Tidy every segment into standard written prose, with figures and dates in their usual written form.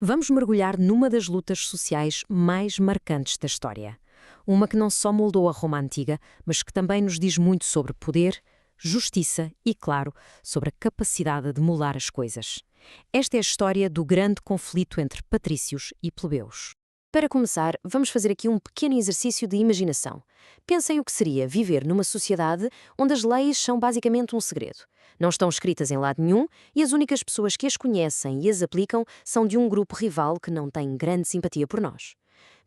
Vamos mergulhar numa das lutas sociais mais marcantes da história. Uma que não só moldou a Roma antiga, mas que também nos diz muito sobre poder, justiça e, claro, sobre a capacidade de mudar as coisas. Esta é a história do grande conflito entre patrícios e plebeus. Para começar, vamos fazer aqui um pequeno exercício de imaginação. Pensem o que seria viver numa sociedade onde as leis são basicamente um segredo. Não estão escritas em lado nenhum e as únicas pessoas que as conhecem e as aplicam são de um grupo rival que não tem grande simpatia por nós.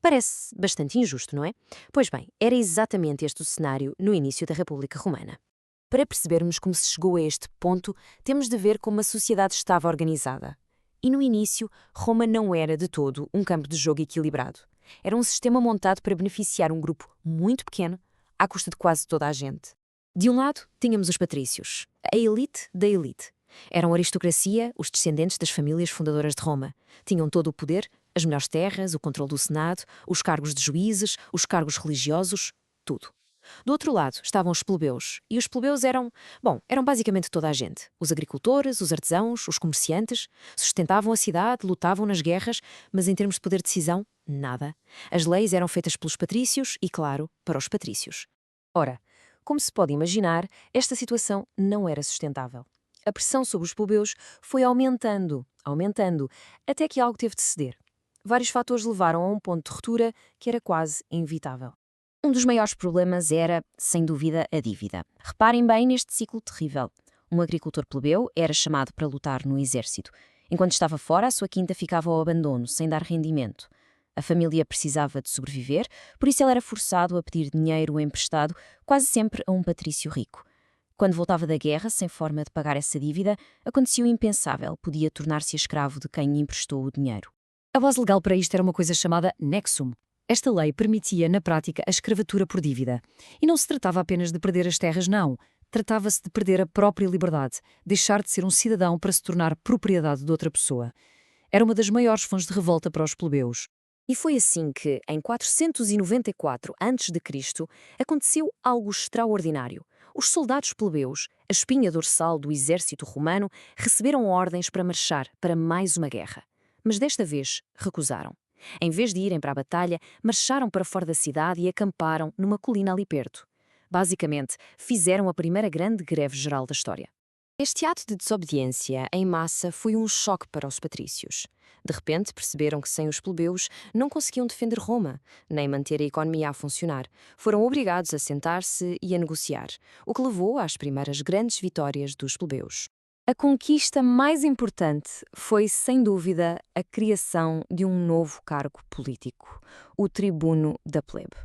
Parece bastante injusto, não é? Pois bem, era exatamente este o cenário no início da República Romana. Para percebermos como se chegou a este ponto, temos de ver como a sociedade estava organizada. E no início, Roma não era de todo um campo de jogo equilibrado. Era um sistema montado para beneficiar um grupo muito pequeno, à custa de quase toda a gente. De um lado, tínhamos os patrícios, a elite da elite. Eram a aristocracia, os descendentes das famílias fundadoras de Roma. Tinham todo o poder, as melhores terras, o controle do Senado, os cargos de juízes, os cargos religiosos, tudo. Do outro lado estavam os plebeus, e os plebeus eram basicamente toda a gente. Os agricultores, os artesãos, os comerciantes, sustentavam a cidade, lutavam nas guerras, mas em termos de poder de decisão, nada. As leis eram feitas pelos patrícios e, claro, para os patrícios. Ora, como se pode imaginar, esta situação não era sustentável. A pressão sobre os plebeus foi aumentando, até que algo teve de ceder. Vários fatores levaram a um ponto de ruptura que era quase inevitável. Um dos maiores problemas era, sem dúvida, a dívida. Reparem bem neste ciclo terrível. Um agricultor plebeu era chamado para lutar no exército. Enquanto estava fora, a sua quinta ficava ao abandono, sem dar rendimento. A família precisava de sobreviver, por isso ele era forçado a pedir dinheiro emprestado, quase sempre a um patrício rico. Quando voltava da guerra, sem forma de pagar essa dívida, acontecia o impensável, podia tornar-se escravo de quem lhe emprestou o dinheiro. A base legal para isto era uma coisa chamada nexum. Esta lei permitia, na prática, a escravatura por dívida. E não se tratava apenas de perder as terras, não. Tratava-se de perder a própria liberdade, deixar de ser um cidadão para se tornar propriedade de outra pessoa. Era uma das maiores fontes de revolta para os plebeus. E foi assim que, em 494 a.C., aconteceu algo extraordinário. Os soldados plebeus, a espinha dorsal do exército romano, receberam ordens para marchar para mais uma guerra. Mas desta vez recusaram. Em vez de irem para a batalha, marcharam para fora da cidade e acamparam numa colina ali perto. Basicamente, fizeram a primeira grande greve geral da história. Este ato de desobediência em massa foi um choque para os patrícios. De repente, perceberam que sem os plebeus não conseguiam defender Roma, nem manter a economia a funcionar. Foram obrigados a sentar-se e a negociar, o que levou às primeiras grandes vitórias dos plebeus. A conquista mais importante foi, sem dúvida, a criação de um novo cargo político, o tribuno da plebe.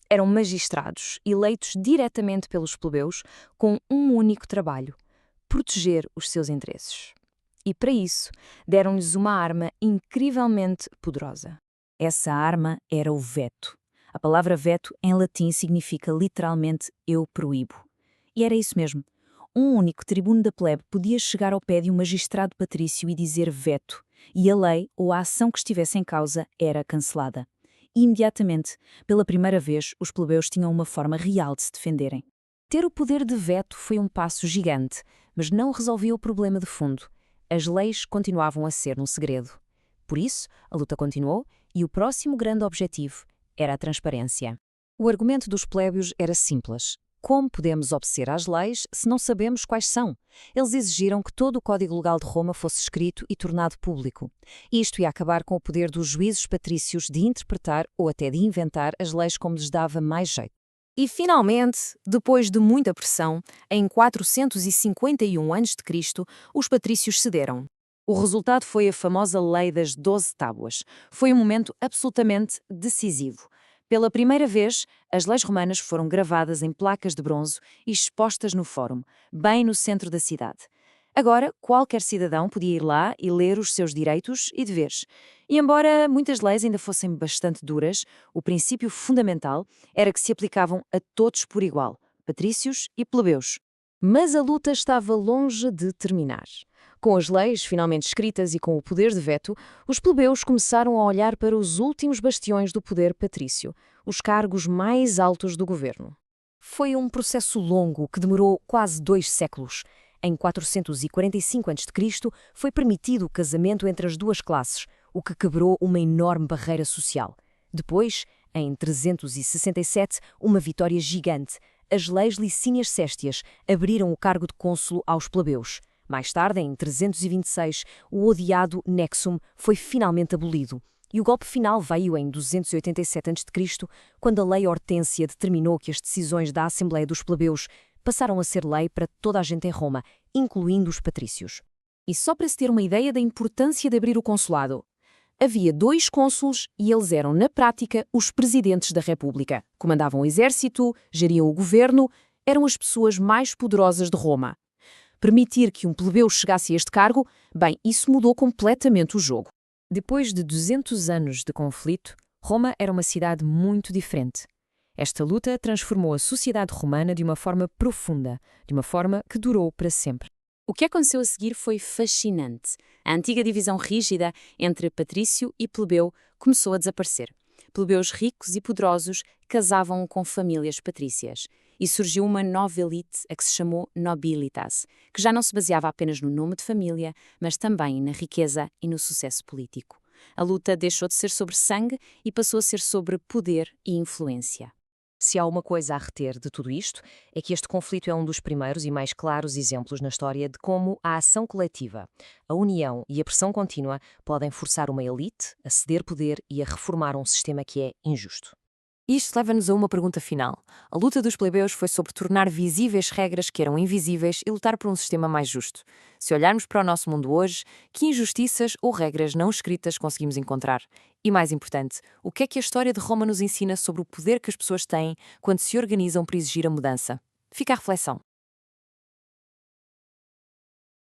Eram magistrados eleitos diretamente pelos plebeus com um único trabalho: proteger os seus interesses. E para isso, deram-lhes uma arma incrivelmente poderosa. Essa arma era o veto. A palavra veto em latim significa literalmente eu proíbo. E era isso mesmo. Um único tribuno da plebe podia chegar ao pé de um magistrado patrício e dizer veto, e a lei ou a ação que estivesse em causa era cancelada. E imediatamente, pela primeira vez, os plebeus tinham uma forma real de se defenderem. Ter o poder de veto foi um passo gigante, mas não resolvia o problema de fundo. As leis continuavam a ser um segredo. Por isso, a luta continuou e o próximo grande objetivo era a transparência. O argumento dos plébeos era simples. Como podemos obedecer às leis se não sabemos quais são? Eles exigiram que todo o Código Legal de Roma fosse escrito e tornado público. Isto ia acabar com o poder dos juízes patrícios de interpretar ou até de inventar as leis como lhes dava mais jeito. E, finalmente, depois de muita pressão, em 451 a.C., os patrícios cederam. O resultado foi a famosa Lei das 12 Tábuas. Foi um momento absolutamente decisivo. Pela primeira vez, as leis romanas foram gravadas em placas de bronze e expostas no fórum, bem no centro da cidade. Agora, qualquer cidadão podia ir lá e ler os seus direitos e deveres. E embora muitas leis ainda fossem bastante duras, o princípio fundamental era que se aplicavam a todos por igual, patrícios e plebeus. Mas a luta estava longe de terminar. Com as leis finalmente escritas e com o poder de veto, os plebeus começaram a olhar para os últimos bastiões do poder patrício, os cargos mais altos do governo. Foi um processo longo que demorou quase 2 séculos. Em 445 a.C., foi permitido o casamento entre as duas classes, o que quebrou uma enorme barreira social. Depois, em 367, uma vitória gigante. As leis Licínias Céstias abriram o cargo de cônsulo aos plebeus. Mais tarde, em 326, o odiado Nexum foi finalmente abolido. E o golpe final veio em 287 a.C., quando a Lei Hortência determinou que as decisões da Assembleia dos Plebeus passaram a ser lei para toda a gente em Roma, incluindo os patrícios. E só para se ter uma ideia da importância de abrir o consulado, havia 2 cônsules e eles eram, na prática, os presidentes da República. Comandavam o exército, geriam o governo, eram as pessoas mais poderosas de Roma. Permitir que um plebeu chegasse a este cargo, bem, isso mudou completamente o jogo. Depois de 200 anos de conflito, Roma era uma cidade muito diferente. Esta luta transformou a sociedade romana de uma forma profunda, de uma forma que durou para sempre. O que aconteceu a seguir foi fascinante. A antiga divisão rígida entre patrício e plebeu começou a desaparecer. Plebeus ricos e poderosos casavam com famílias patrícias. E surgiu uma nova elite, a que se chamou nobilitas, que já não se baseava apenas no nome de família, mas também na riqueza e no sucesso político. A luta deixou de ser sobre sangue e passou a ser sobre poder e influência. Se há uma coisa a reter de tudo isto, é que este conflito é um dos primeiros e mais claros exemplos na história de como a ação coletiva, a união e a pressão contínua podem forçar uma elite a ceder poder e a reformar um sistema que é injusto. Isto leva-nos a uma pergunta final. A luta dos plebeus foi sobre tornar visíveis regras que eram invisíveis e lutar por um sistema mais justo. Se olharmos para o nosso mundo hoje, que injustiças ou regras não escritas conseguimos encontrar? E mais importante, o que é que a história de Roma nos ensina sobre o poder que as pessoas têm quando se organizam para exigir a mudança? Fica a reflexão.